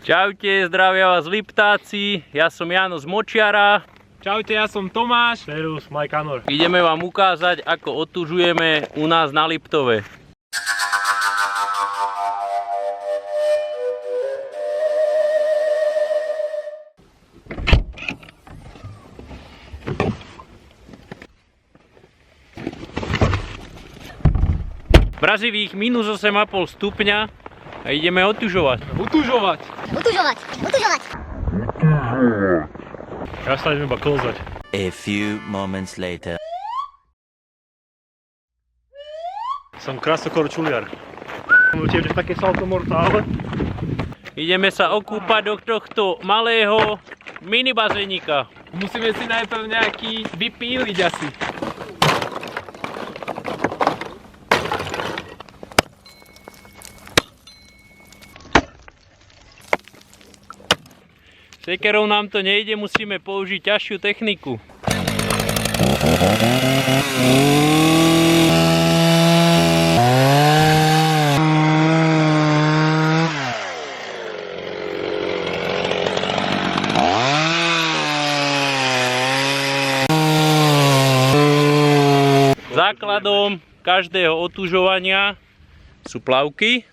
Čaute, zdravia vás Liptáci, ja som Jano z Močiara. Čaute, ja som Tomáš. Servus, Mike Anor. Ideme vám ukázať, ako otužujeme u nás na Liptove. Mrazivých minus 8,5 stupňa a ideme otužovať. Utužovať. Ja sa idem iba klzať. A few moments later. Som krásnokorčuliar. Tiež také salto mortále. Ideme sa okúpať do tohto malého minibazénika. Musíme si najprv nejaký vypíliť asi. Sekerou nám to nejde, musíme použiť ťažšiu techniku. Základom každého otužovania sú plavky,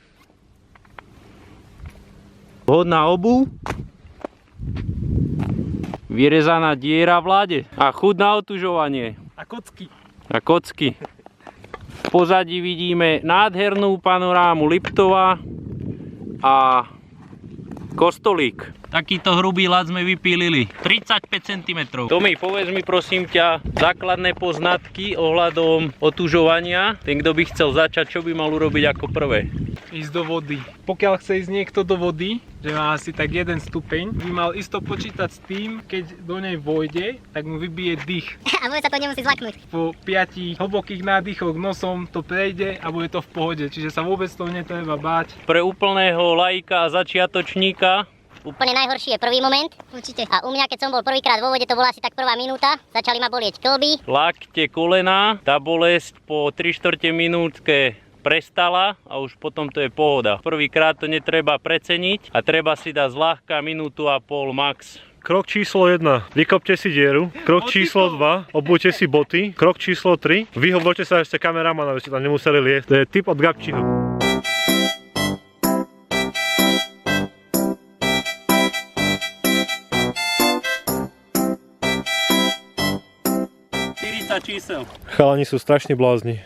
vhodná obuv, vyrezaná diera v lade a chuť na otužovanie. A kocky. V pozadí vidíme nádhernú panorámu Liptova a kostolík. Takýto hrubý ľad sme vypílili, 35 cm. Tomi, povedz mi prosím ťa základné poznatky ohľadom otužovania. Ten, kto by chcel začať, čo by mal urobiť ako prvé? Ísť do vody. Pokiaľ chce ísť niekto do vody, že má asi tak 1 stupeň, by mal isto počítať s tým, keď do nej vojde, tak mu vybije dých. A vôbec sa to nemusí zlaknúť. Po 5 hlbokých nádychoch nosom to prejde a bude to v pohode, čiže sa vôbec toho netreba báť. Pre úplného laika a začiatočníka Úplne najhorší je prvý moment. Určite. A u mňa, keď som bol prvýkrát vo vode, to bola asi tak prvá minúta. Začali ma bolieť kĺby. lakte, kolena, tá bolesť po 3/4 minútke prestala a už potom to je pohoda. Prvýkrát to netreba preceniť a treba si dať zľahka minútu a pol max. Krok číslo 1. Vykopte si dieru. Krok číslo 2. Obujte si boty. Krok číslo 3. Vyhovorte sa ešte kameramana, aby ste tam nemuseli liesť. To je tip od Gabčiho. Čísel. Chalani sú strašní blázni.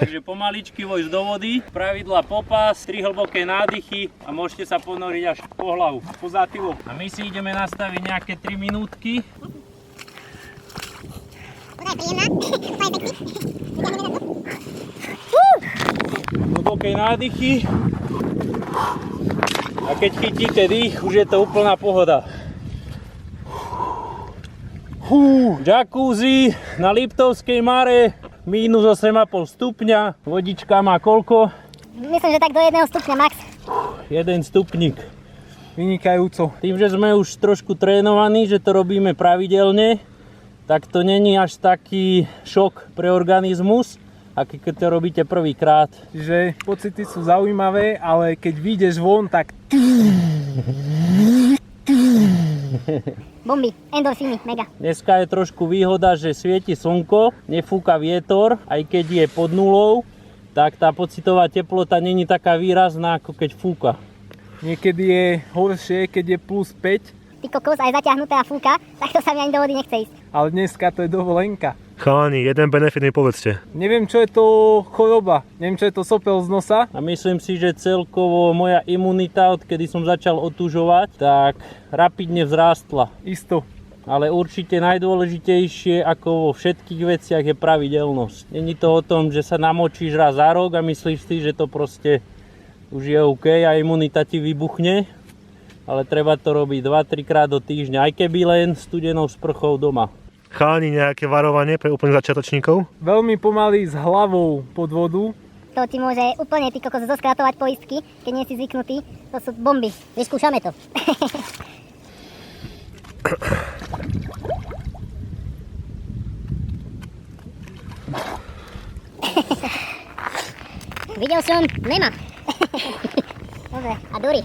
Takže pomaličky vojsť do vody, pravidla popas, 3 hlboké nádychy a môžete sa ponoriť až po hlavu, po zátylu. A my si ideme nastaviť nejaké 3 minútky. Hlboké nádychy. A keď chytíte dých, už je to úplná pohoda. Jacuzzi na Liptovskej Mare, minus 8,5 stupňa, vodička má koľko? Myslím, že tak do 1 stupňa max. 1 stupník. Vynikajúco. Tým, že sme už trošku trénovaní, že to robíme pravidelne, tak to není až taký šok pre organizmus, aký keď to robíte prvýkrát. Čiže pocity sú zaujímavé, ale keď vyjdeš von, tak... Bomby, endorfíny, mega. Dneska je trošku výhoda, že svieti slnko, nefúka vietor, aj keď je pod nulou, tak tá pocitová teplota není taká výrazná, ako keď fúka. Niekedy je horšie, keď je plus 5, Ty kokos, aj zaťahnutá fúka, tak to sa mi ani do vody nechce ísť. ale dneska to je dovolenka. Chalani, jeden benefit mi povedzte. Neviem, čo je to choroba, neviem, čo je to sopel z nosa. A myslím si, že celkovo moja imunita, odkedy som začal otužovať, tak rapidne vzrástla. Isto. Ale určite najdôležitejšie, ako vo všetkých veciach, je pravidelnosť. Není to o tom, že sa namočíš raz za rok a myslíš si, že to proste už je OK a imunita ti vybuchne. Ale treba to robiť 2-3 krát do týždňa, aj keby len studenou sprchou doma. Chalani, nejaké varovanie pre úplných začiatočníkov? Veľmi pomaly s hlavou pod vodu. To ti môže úplne ty kokos zoskratovať poistky, keď nie si zvyknutý. To sú bomby. Vyskúšame to. Videl som, nemá. Dobre, a Dori.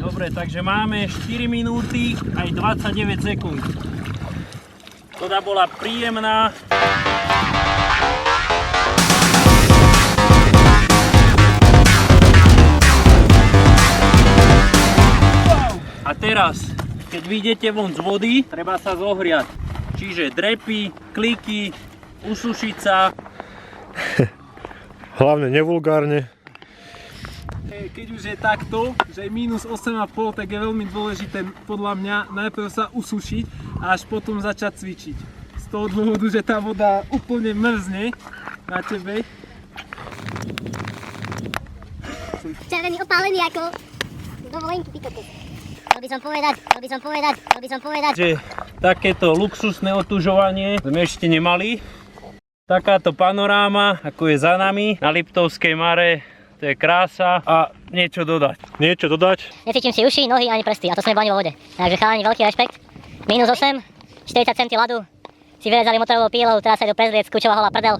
Dobre, takže máme 4 minúty aj 29 sekúnd. Voda bola príjemná. A teraz, keď vyjdete von z vody, treba sa zohriať. Čiže drepy, kliky, usušiť sa. Hlavne nevulgárne. Keď už je takto, že je minus 8,5, tak je veľmi dôležité podľa mňa najprv sa usušiť a až potom začať cvičiť. Z toho dôvodu, že tá voda úplne mrzne na tebe. Červený opálený ako dovolenky, ty kokos. Chcel by som povedať. Že takéto luxusné otužovanie sme ešte nemali. Takáto panoráma, ako je za nami na Liptovskej Mare, to je krása. A niečo dodať. Necítim si uši, nohy ani prsty a to som nebol ani vo vode. Takže chalani, veľký rešpekt. Minus 8, 40 cm ľadu. Si vyrezali motorovou pílou, teraz sa idú prezrieť, skúčová holá prdel.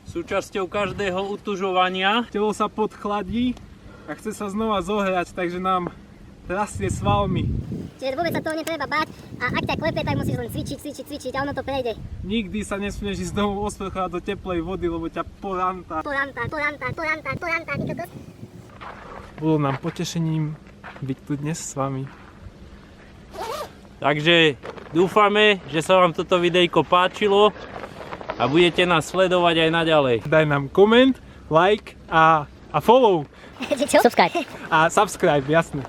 Súčasťou každého utužovania Telo sa podchladí a chce sa znova zohrať, takže nám rastie svalmi. Čiže vôbec sa toho netreba báť a ak ťa klepe, tak musíš len cvičiť a ono to prejde. Nikdy sa nesmieš ísť domov osprchovať do teplej vody, lebo ťa poranta. Ty kokos. Bolo nám potešením byť tu dnes s vami. Takže dúfame, že sa vám toto videjko páčilo a budete nás sledovať aj naďalej. Daj nám koment, like a follow Subscribe. a subscribe, jasné.